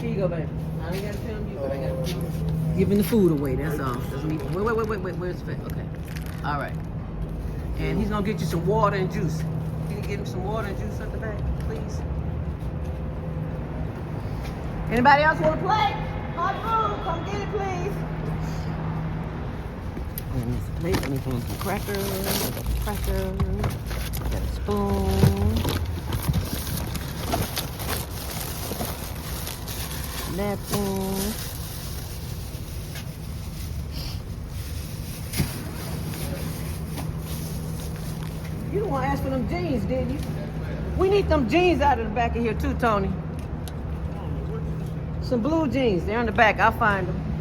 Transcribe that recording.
Here you go, baby. I ain't gotta film you, but I gotta film you. Giving the food away, that's all. That's me. Wait. Where's the fit? Okay. All right. And he's gonna get you some water and juice. Can you get him some water and juice at the back, please? Anybody else want to play? Hot food, come get it, please. And this plate, let me bring some crackers. I got the crackers. I got a spoon. Napkin. You don't want to ask for them jeans, did you? We need them jeans out of the back of here too, Tony. Some blue jeans. They're in the back. I'll find them.